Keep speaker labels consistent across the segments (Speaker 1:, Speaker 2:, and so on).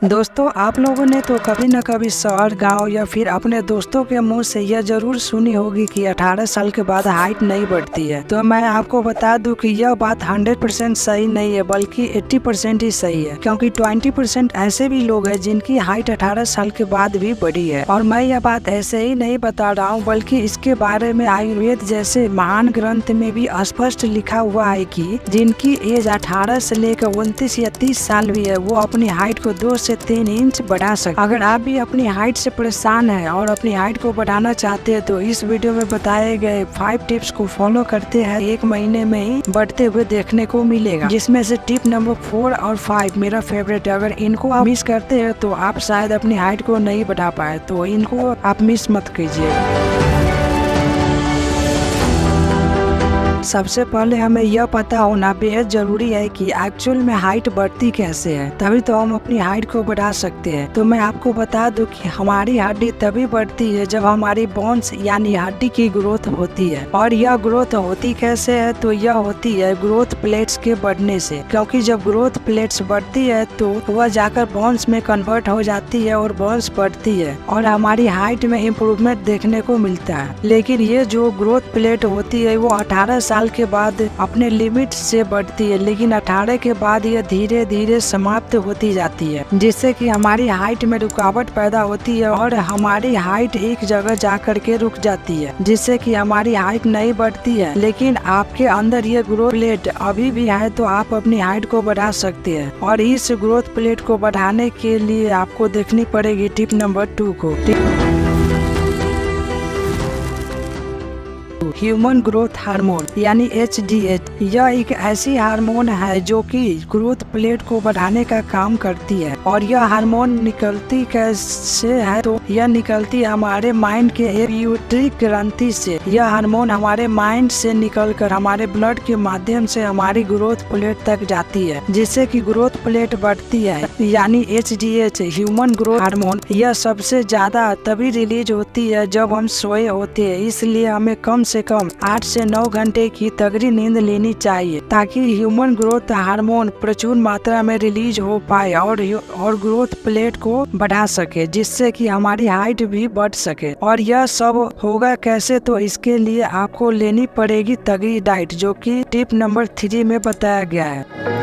Speaker 1: दोस्तों, आप लोगों ने तो कभी न कभी शहर, गांव या फिर अपने दोस्तों के मुंह से यह जरूर सुनी होगी कि 18 साल के बाद हाइट नहीं बढ़ती है। तो मैं आपको बता दूं कि यह बात 100% सही नहीं है, बल्कि 80% ही सही है, क्योंकि 20% ऐसे भी लोग हैं जिनकी हाइट 18 साल के बाद भी बढ़ी है। और मैं यह बात ऐसे ही नहीं बता रहा हूँ, बल्कि इसके बारे में आयुर्वेद जैसे महान ग्रंथ में भी स्पष्ट लिखा हुआ है कि जिनकी एज 18 से लेकर 29 या 30 साल भी है, वो अपनी हाइट को 2 से 3 इंच बढ़ा सकते। अगर आप भी अपनी हाइट से परेशान हैं और अपनी हाइट को बढ़ाना चाहते हैं तो इस वीडियो में बताए गए 5 टिप्स को फॉलो करते हैं 1 महीने में ही बढ़ते हुए देखने को मिलेगा, जिसमें से टिप नंबर 4 और 5 मेरा फेवरेट है। अगर इनको आप मिस करते हैं तो आप शायद अपनी हाइट को नहीं बढ़ा पाए, तो इनको आप मिस मत कीजिए। सबसे पहले हमें यह पता होना बेहद जरूरी है कि एक्चुअल में हाइट बढ़ती कैसे है, तभी तो हम अपनी हाइट को बढ़ा सकते हैं। तो मैं आपको बता दूं कि हमारी हड्डी तभी बढ़ती है जब हमारी बोन्स यानी हड्डी की ग्रोथ होती है। और यह ग्रोथ होती कैसे है, तो यह होती है ग्रोथ प्लेट्स के बढ़ने से, क्योंकि जब ग्रोथ प्लेट्स बढ़ती है तो वह जाकर बोन्स में कन्वर्ट हो जाती है और बोन्स बढ़ती है और हमारी हाइट में इम्प्रूवमेंट देखने को मिलता है। लेकिन ये जो ग्रोथ प्लेट होती है वो 18 साल के बाद अपने लिमिट से बढ़ती है, लेकिन 18 के बाद यह धीरे धीरे समाप्त होती जाती है, जिससे कि हमारी हाइट में रुकावट पैदा होती है और हमारी हाइट एक जगह जाकर के रुक जाती है, जिससे कि हमारी हाइट नहीं बढ़ती है। लेकिन आपके अंदर ये ग्रोथ प्लेट अभी भी है तो आप अपनी हाइट को बढ़ा सकते हैं। और इस ग्रोथ प्लेट को बढ़ाने के लिए आपको देखनी पड़ेगी टिप नंबर 2 को। ह्यूमन ग्रोथ हार्मोन यानी HGH, यह एक ऐसी हार्मोन है जो कि ग्रोथ प्लेट को बढ़ाने का काम करती है। और यह हार्मोन निकलती कैसे है, तो यह निकलती है हमारे माइंड के पिट्यूटरी ग्रंथि से। यह हार्मोन हमारे माइंड से निकलकर हमारे ब्लड के माध्यम से हमारी ग्रोथ प्लेट तक जाती है, जिससे कि ग्रोथ प्लेट बढ़ती है। यानी HGH ह्यूमन ग्रोथ हार्मोन यह सबसे ज्यादा तभी रिलीज होती है जब हम सोए होते हैं। इसलिए हमें कम से कम 8 से 9 घंटे की तगड़ी नींद लेनी चाहिए, ताकि ह्यूमन ग्रोथ हार्मोन प्रचुर मात्रा में रिलीज हो पाए और ग्रोथ प्लेट को बढ़ा सके, जिससे कि हमारी हाइट भी बढ़ सके। और यह सब होगा कैसे, तो इसके लिए आपको लेनी पड़ेगी तगड़ी डाइट, जो कि टिप नंबर 3 में बताया गया है।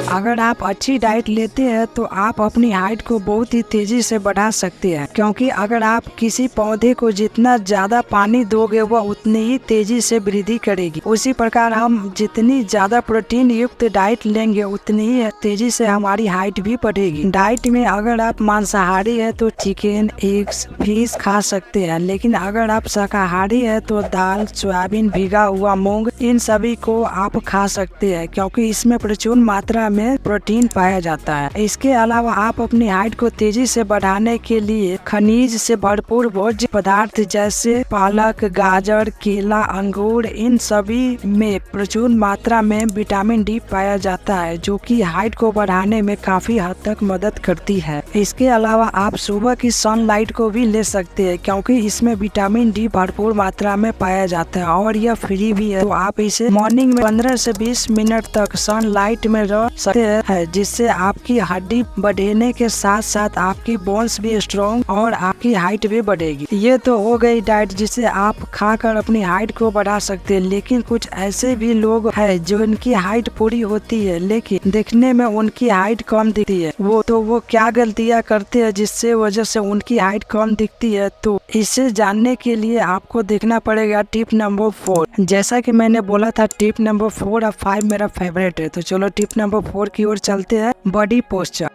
Speaker 1: अगर आप अच्छी डाइट लेते हैं तो आप अपनी हाइट को बहुत ही तेजी से बढ़ा सकते हैं, क्योंकि अगर आप किसी पौधे को जितना ज्यादा पानी दोगे वह उतनी ही तेजी से वृद्धि करेगी। उसी प्रकार हम जितनी ज्यादा प्रोटीन युक्त डाइट लेंगे उतनी ही तेजी से हमारी हाइट भी बढ़ेगी। डाइट में अगर आप मांसाहारी है तो चिकन, एग्स, फिश खा सकते हैं, लेकिन अगर आप शाकाहारी है तो दाल, सोयाबीन, भीगा हुआ मूंग, इन सभी को आप खा सकते हैं, क्योंकि इसमें प्रचुर मात्रा में प्रोटीन पाया जाता है। इसके अलावा आप अपनी हाइट को तेजी से बढ़ाने के लिए खनिज से भरपूर भोज्य पदार्थ जैसे पालक, गाजर, केला, अंगूर, इन सभी में प्रचुर मात्रा में विटामिन डी पाया जाता है, जो कि हाइट को बढ़ाने में काफी हद तक मदद करती है। इसके अलावा आप सुबह की सनलाइट को भी ले सकते हैं, क्योंकि इसमें विटामिन डी भरपूर मात्रा में पाया जाता है और यह फ्री भी है। तो आप इसे मॉर्निंग में 15 से 20 मिनट तक सनलाइट में रह सकते है, जिससे आपकी हड्डी बढ़ने के साथ साथ आपकी बोन्स भी स्ट्रॉन्ग और आपकी हाइट भी बढ़ेगी। ये तो हो गई डाइट जिसे आप खाकर अपनी हाइट को बढ़ा सकते हैं। लेकिन कुछ ऐसे भी लोग हैं जो इनकी हाइट पूरी होती है लेकिन देखने में उनकी हाइट कम दिखती है। वो क्या गलतियां करते हैं जिससे वजह से उनकी हाइट कम दिखती है, तो इसे जानने के लिए आपको देखना पड़ेगा टिप नंबर 4। जैसा कि मैंने बोला था टिप नंबर 4 और 5 मेरा फेवरेट है, तो चलो टिप नंबर 4 की ओर चलते हैं। Body posture.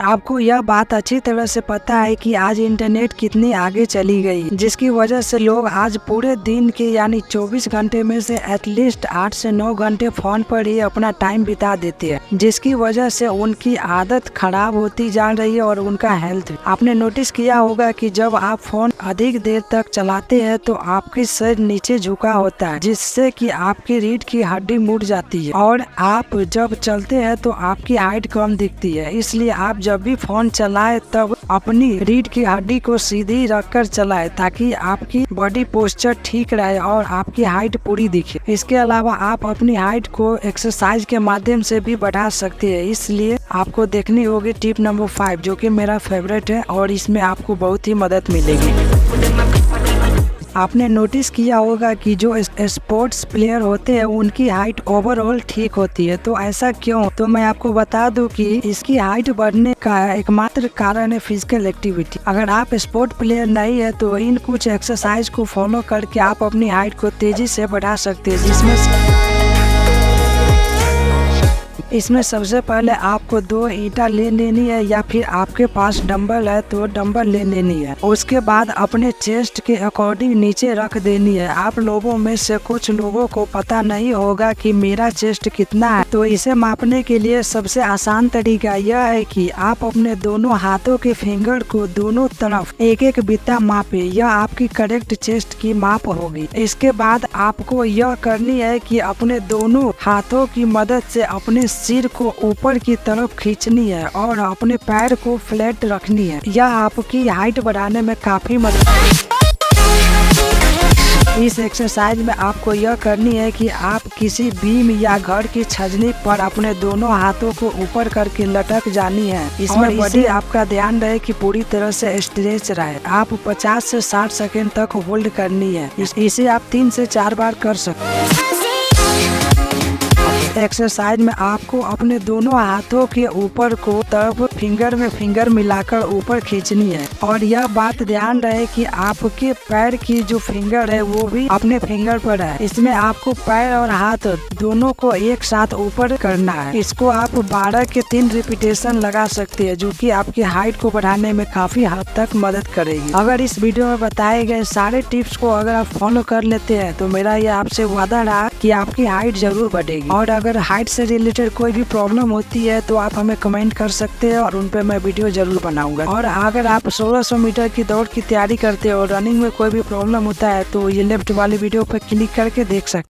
Speaker 1: आपको यह बात अच्छी तरह से पता है कि आज इंटरनेट कितनी आगे चली गई, जिसकी वजह से लोग आज पूरे दिन के यानी 24 घंटे में से एटलीस्ट 8 से 9 घंटे फोन पर ही अपना टाइम बिता देते हैं, जिसकी वजह से उनकी आदत खराब होती जा रही है और उनका हेल्थ। आपने नोटिस किया होगा कि जब आप फोन अधिक देर तक चलाते हैं तो आपकी सिर नीचे झुका होता है, जिससे कि आपकी रीढ़ की हड्डी मुड़ जाती है और आप जब चलते हैं तो आपकी हाइट कम दिखती है। इसलिए आप जब भी फोन चलाए तब अपनी रीढ़ की हड्डी को सीधी रखकर चलाए, ताकि आपकी बॉडी पोस्चर ठीक रहे और आपकी हाइट पूरी दिखे। इसके अलावा आप अपनी हाइट को एक्सरसाइज के माध्यम से भी बढ़ा सकते हैं, इसलिए आपको देखनी होगी टिप नंबर 5, जो कि मेरा फेवरेट है और इसमें आपको बहुत ही मदद मिलेगी। आपने नोटिस किया होगा कि जो स्पोर्ट्स प्लेयर होते हैं उनकी हाइट ओवरऑल ठीक होती है। तो ऐसा क्यों? तो मैं आपको बता दूं कि इसकी हाइट बढ़ने का एकमात्र कारण है फिजिकल एक्टिविटी। अगर आप स्पोर्ट प्लेयर नहीं है तो इन कुछ एक्सरसाइज को फॉलो करके आप अपनी हाइट को तेजी से बढ़ा सकते हैं, इसमें सबसे पहले आपको 2 ईंटा ले लेनी है, या फिर आपके पास डंबल है तो डंबल ले लेनी है। उसके बाद अपने चेस्ट के अकॉर्डिंग नीचे रख देनी है। आप लोगों में से कुछ लोगों को पता नहीं होगा कि मेरा चेस्ट कितना है, तो इसे मापने के लिए सबसे आसान तरीका यह है कि आप अपने दोनों हाथों के फिंगर को दोनों तरफ एक एक बित्ता मापे। यह आपकी करेक्ट चेस्ट की माप होगी। इसके बाद आपको यह करनी है कि अपने दोनों हाथों की मदद से अपने सिर को ऊपर की तरफ खींचनी है और अपने पैर को फ्लैट रखनी है। यह आपकी हाइट बढ़ाने में काफी मदद। इस एक्सरसाइज में आपको यह करनी है कि आप किसी बीम या घर की छजनी पर अपने दोनों हाथों को ऊपर करके लटक जानी है। इसमें बॉडी आपका ध्यान रहे कि पूरी तरह से स्ट्रेच रहे। आप 50 से 60 सेकेंड तक होल्ड करनी है। इसे आप 3 से 4 बार कर सकते हैं। एक्सरसाइज में आपको अपने दोनों हाथों के ऊपर को तरफ फिंगर में फिंगर मिलाकर ऊपर खींचनी है, और यह बात ध्यान रहे कि आपके पैर की जो फिंगर है वो भी अपने फिंगर पर है। इसमें आपको पैर और हाथ दोनों को एक साथ ऊपर करना है। इसको आप 12 के 3 रिपीटेशन लगा सकते हैं, जो कि आपकी हाइट को बढ़ाने में काफी हद तक मदद करेगी। अगर इस वीडियो में बताए गए सारे टिप्स को अगर आप फॉलो कर लेते हैं तो मेरा ये आपसे वादा रहा कि आपकी हाइट जरूर बढ़ेगी। और अगर हाइट से रिलेटेड कोई भी प्रॉब्लम होती है तो आप हमें कमेंट कर सकते हैं और उन पे मैं वीडियो जरूर बनाऊंगा। और अगर आप 1600 मीटर की दौड़ की तैयारी करते हैं और रनिंग में कोई भी प्रॉब्लम होता है तो ये लेफ्ट वाली वीडियो पर क्लिक करके देख सकते हैं।